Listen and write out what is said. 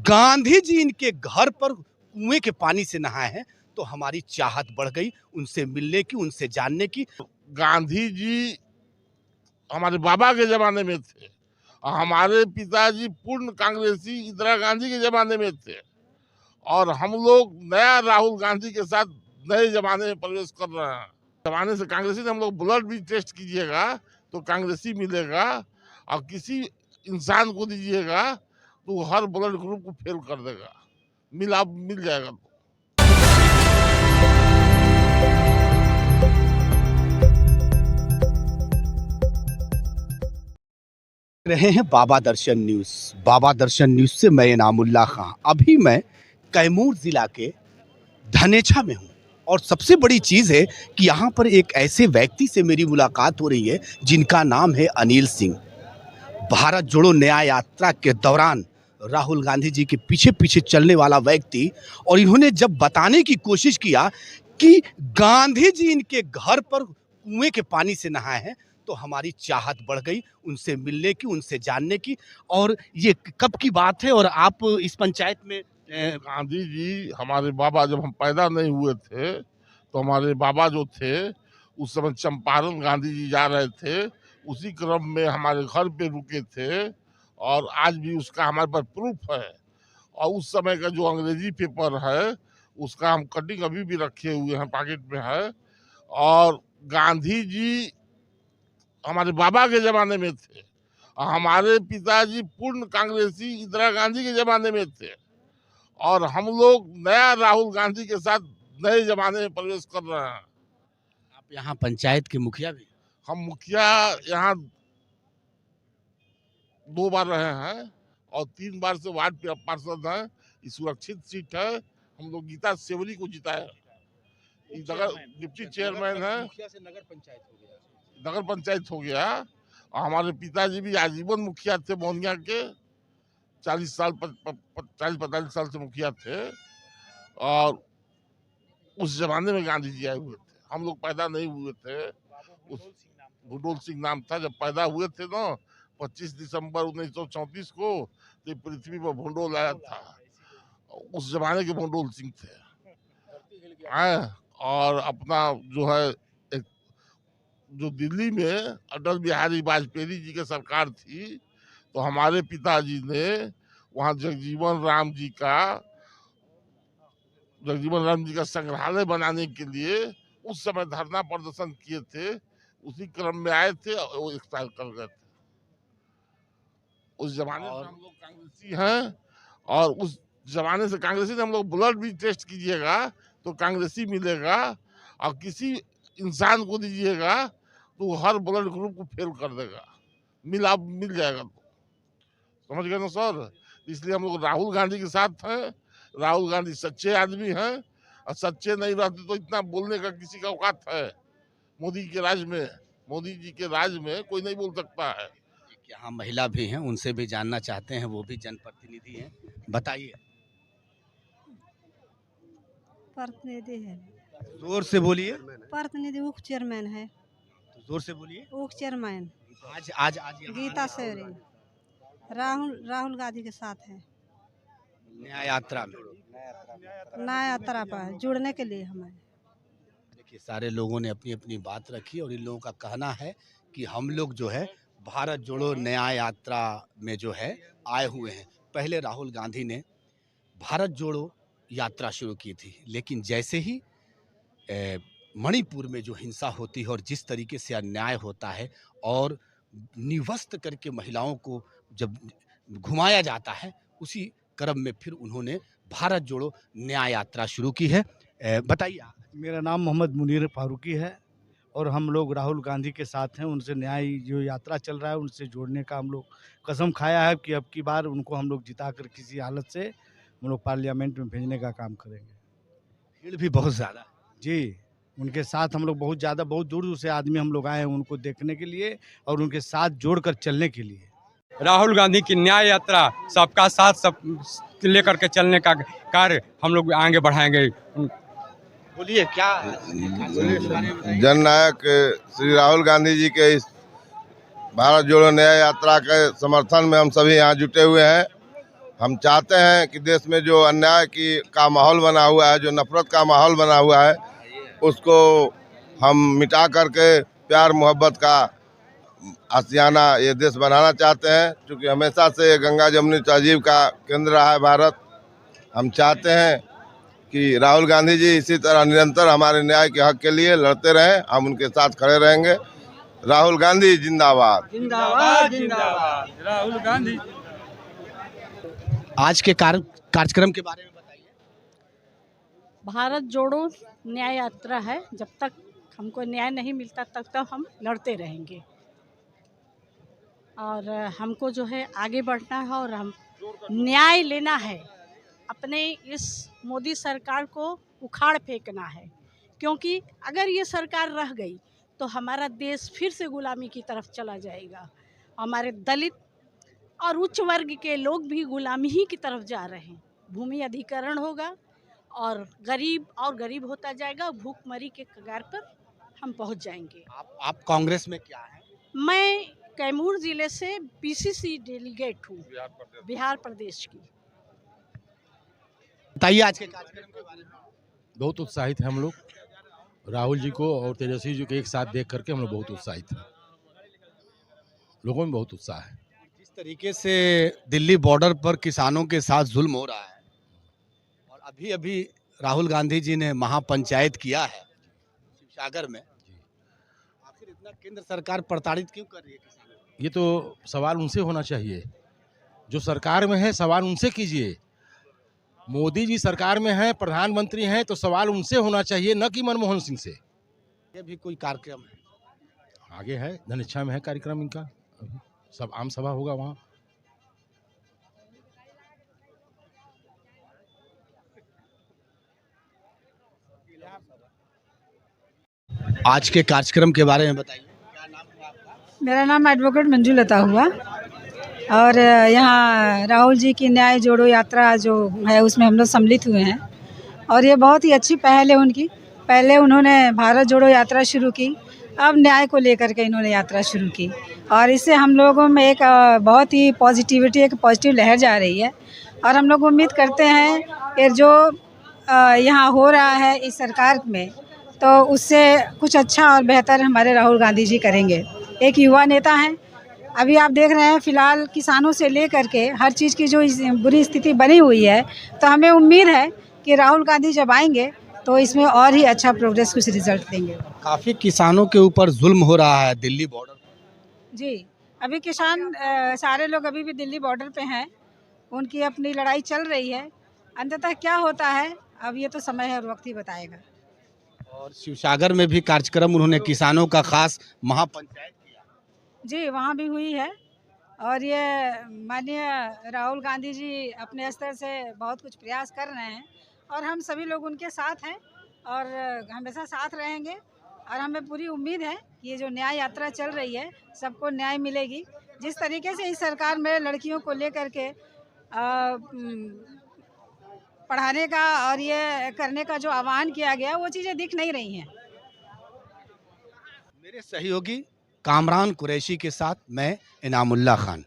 गांधी जी इनके घर पर कुएं के पानी से नहाए हैं तो हमारी चाहत बढ़ गई उनसे मिलने की, उनसे जानने की। गांधी जी हमारे बाबा के जमाने में थे और हमारे पिताजी पूर्ण कांग्रेसी इंदिरा गांधी के जमाने में थे और हम लोग नया राहुल गांधी के साथ नए जमाने में प्रवेश कर रहे हैं। जमाने से कांग्रेसी ने हम लोग ब्लड भी टेस्ट कीजिएगा तो कांग्रेसी मिलेगा और किसी इंसान को दीजिएगा तो हर ब्लड ग्रुप को फेल कर देगा, मिल जाएगा। रहे हैं बाबा दर्शन न्यूज़। बाबा दर्शन न्यूज़ से मैं इनामुल्ला खां। अभी मैं कैमूर ज़िला के धनेछा में हूँ और सबसे बड़ी चीज़ है कि यहाँ पर एक ऐसे व्यक्ति से मेरी मुलाकात हो रही है जिनका नाम है अनिल सिंह। भारत जोड़ो न्याय यात्रा के दौरान राहुल गांधी जी के पीछे पीछे चलने वाला व्यक्ति, और इन्होंने जब बताने की कोशिश किया कि गांधी जी इनके घर पर कुएं के पानी से नहाए हैं तो हमारी चाहत बढ़ गई उनसे मिलने की, उनसे जानने की। और ये कब की बात है और आप इस पंचायत में? गांधी जी हमारे बाबा, जब हम पैदा नहीं हुए थे तो हमारे बाबा जो थे उस समय चंपारण गांधी जी जा रहे थे, उसी क्रम में हमारे घर पे रुके थे और आज भी उसका हमारे पास प्रूफ है। और उस समय का जो अंग्रेजी पेपर है उसका हम कटिंग अभी भी रखे हुए हैं, पॉकेट में है। और गांधी जी हमारे बाबा के जमाने में थे और हमारे पिताजी पूर्ण कांग्रेसी इंदिरा गांधी के जमाने में थे और हम लोग नया राहुल गांधी के साथ नए जमाने में प्रवेश कर रहे हैं। आप यहाँ पंचायत के मुखिया भी? हम मुखिया यहाँ 2 बार रहे हैं और 3 बार से वार्ड पार्षद हैं। ये सुरक्षित सीट है। हम लोग गीता सेवरी को जिताए, डिप्टी चेयरमैन है। मुखिया से नगर पंचायत हो गया। नगर पंचायत हो गया और हमारे पिताजी भी आजीवन मुखिया थे मोहनिया के, 40-45 साल से मुखिया थे और उस जमाने में गांधी जी आए हुए थे। हम लोग पैदा नहीं हुए थे। भुडोल सिंह नाम था। जब पैदा हुए थे ना 25 दिसंबर 1934 को, तो पृथ्वी पर भुंडोल आया था। उस जमाने के भुंडोल सिंह थे। और अपना जो है एक जो दिल्ली में अटल बिहारी वाजपेयी जी की सरकार थी तो हमारे पिताजी ने वहाँ जगजीवन राम जी का संग्रहालय बनाने के लिए उस समय धरना प्रदर्शन किए थे। उसी क्रम में आए थे और वो एक्सपायर कर गए थे। उस जमाने से हम लोग कांग्रेसी हैं और उस जमाने से कांग्रेसी ने हम लोग ब्लड भी टेस्ट कीजिएगा तो कांग्रेसी मिलेगा और किसी इंसान को दीजिएगा तो हर ब्लड ग्रुप को फेल कर देगा, मिल जाएगा। तो समझ गए ना सर? इसलिए हम लोग राहुल गांधी के साथ हैं। राहुल गांधी सच्चे आदमी हैं और सच्चे नहीं रहते तो इतना बोलने का किसी का औकात है? मोदी जी के राज में कोई नहीं बोल सकता है। यहाँ महिला भी हैं, उनसे भी जानना चाहते हैं, वो भी जनप्रतिनिधि हैं। बताइए। प्रतिनिधि है। जोर से बोलिए। प्रतिनिधि उप चेयरमैन है। तो जोर से बोलिए। उप चेयरमैन आज आज आज यहाँ गीता सेवरी राहुल गांधी के साथ है न्याय यात्रा में। नया यात्रा पर जुड़ने के लिए हमें। देखिए, सारे लोगों ने अपनी अपनी बात रखी और इन लोगों का कहना है कि हम लोग जो है भारत जोड़ो न्याय यात्रा में जो है आए हुए हैं। पहले राहुल गांधी ने भारत जोड़ो यात्रा शुरू की थी, लेकिन जैसे ही मणिपुर में जो हिंसा होती है और जिस तरीके से अन्याय होता है और निवस्त करके महिलाओं को जब घुमाया जाता है, उसी क्रम में फिर उन्होंने भारत जोड़ो न्याय यात्रा शुरू की है। बताइए। मेरा नाम मोहम्मद मुनीर फारूकी है और हम लोग राहुल गांधी के साथ हैं। उनसे न्याय जो यात्रा चल रहा है उनसे जोड़ने का हम लोग कसम खाया है कि अब की बार उनको हम लोग जिताकर किसी हालत से हम लोग पार्लियामेंट में भेजने का काम करेंगे। भीड़ भी बहुत ज़्यादा जी, उनके साथ हम लोग बहुत दूर दूर से आदमी हम लोग आए हैं उनको देखने के लिए और उनके साथ जोड़कर चलने के लिए। राहुल गांधी की न्याय यात्रा सबका साथ सब लेकर के चलने का कार्य हम लोग आगे बढ़ाएंगे। बोलिए क्या जननायक श्री राहुल गांधी जी के इस भारत जोड़ो न्याय यात्रा के समर्थन में हम सभी यहाँ जुटे हुए हैं हम चाहते हैं कि देश में जो अन्याय का माहौल बना हुआ है, जो नफरत का माहौल बना हुआ है, उसको हम मिटा करके प्यार मोहब्बत का आशियाना ये देश बनाना चाहते हैं। क्योंकि हमेशा से गंगा जमुनी तहजीब का केंद्र रहा है भारत। हम चाहते हैं कि राहुल गांधी जी इसी तरह निरंतर हमारे न्याय के हक के लिए लड़ते रहें। हम उनके साथ खड़े रहेंगे। राहुल गांधी जिंदाबाद। जिंदाबाद जिंदाबाद राहुल गांधी। आज के कार्यक्रम के बारे में बताइए। भारत जोड़ो न्याय यात्रा है। जब तक हमको न्याय नहीं मिलता तब तक हम लड़ते रहेंगे और हमको जो है आगे बढ़ना है और हम न्याय लेना है। अपने इस मोदी सरकार को उखाड़ फेंकना है, क्योंकि अगर ये सरकार रह गई तो हमारा देश फिर से गुलामी की तरफ चला जाएगा। हमारे दलित और उच्च वर्ग के लोग भी गुलामी ही की तरफ जा रहे हैं। भूमि अधिकरण होगा और गरीब होता जाएगा। भूखमरी के कगार पर हम पहुंच जाएंगे। आप कांग्रेस में क्या है? मैं कैमूर जिले से पीसीसी डेलीगेट हूँ, बिहार प्रदेश की। बताइए आज के कार्यक्रम के बारे में। बहुत उत्साहित हैं हम लोग। राहुल जी को और तेजस्वी जी को एक साथ देख करके हम लोग बहुत उत्साहित हैं। लोगों में बहुत उत्साह है। जिस तरीके से दिल्ली बॉर्डर पर किसानों के साथ जुल्म हो रहा है और अभी अभी राहुल गांधी जी ने महापंचायत किया है शिवसागर में, आखिर इतना केंद्र सरकार प्रताड़ित क्यों कर रही है किसानों को? ये तो सवाल उनसे होना चाहिए। जो सरकार में है सवाल उनसे कीजिए। मोदी जी सरकार में हैं, प्रधानमंत्री हैं, तो सवाल उनसे होना चाहिए, न कि मनमोहन सिंह से। ये भी कोई कार्यक्रम है? आगे है, धनेच्छा में है कार्यक्रम इनका। अभी सब आम सभा होगा वहाँ। आज के कार्यक्रम के बारे में बताइए। मेरा नाम एडवोकेट मंजू लता हुआ और यहाँ राहुल जी की न्याय जोड़ो यात्रा जो है उसमें हम लोग सम्मिलित हुए हैं और ये बहुत ही अच्छी पहल है उनकी। पहले उन्होंने भारत जोड़ो यात्रा शुरू की, अब न्याय को लेकर के इन्होंने यात्रा शुरू की और इससे हम लोगों में एक बहुत ही पॉजिटिविटी, एक पॉजिटिव लहर जा रही है और हम लोग उम्मीद करते हैं कि जो यहाँ हो रहा है इस सरकार में, तो उससे कुछ अच्छा और बेहतर हमारे राहुल गांधी जी करेंगे। एक युवा नेता हैं। अभी आप देख रहे हैं फिलहाल किसानों से लेकर के हर चीज़ की जो बुरी स्थिति बनी हुई है, तो हमें उम्मीद है कि राहुल गांधी जब आएंगे तो इसमें और ही अच्छा प्रोग्रेस, कुछ रिजल्ट देंगे। काफ़ी किसानों के ऊपर जुल्म हो रहा है दिल्ली बॉर्डर पर। जी, अभी किसान सारे लोग अभी भी दिल्ली बॉर्डर पे हैं, उनकी अपनी लड़ाई चल रही है। अंततः क्या होता है अब ये तो समय है और वक्त ही बताएगा। और शिवसागर में भी कार्यक्रम उन्होंने किसानों का खास महापंचायत किया। जी, वहाँ भी हुई है और ये माननीय राहुल गांधी जी अपने स्तर से बहुत कुछ प्रयास कर रहे हैं और हम सभी लोग उनके साथ हैं और हमेशा साथ रहेंगे और हमें पूरी उम्मीद है कि ये जो न्याय यात्रा चल रही है सबको न्याय मिलेगी। जिस तरीके से इस सरकार में लड़कियों को लेकर के पढ़ाने का और ये करने का जो आह्वान किया गया, वो चीज़ें दिख नहीं रही हैं। मेरे सहयोगी कामरान कुरैशी के साथ मैं इनामुल्लाह खान।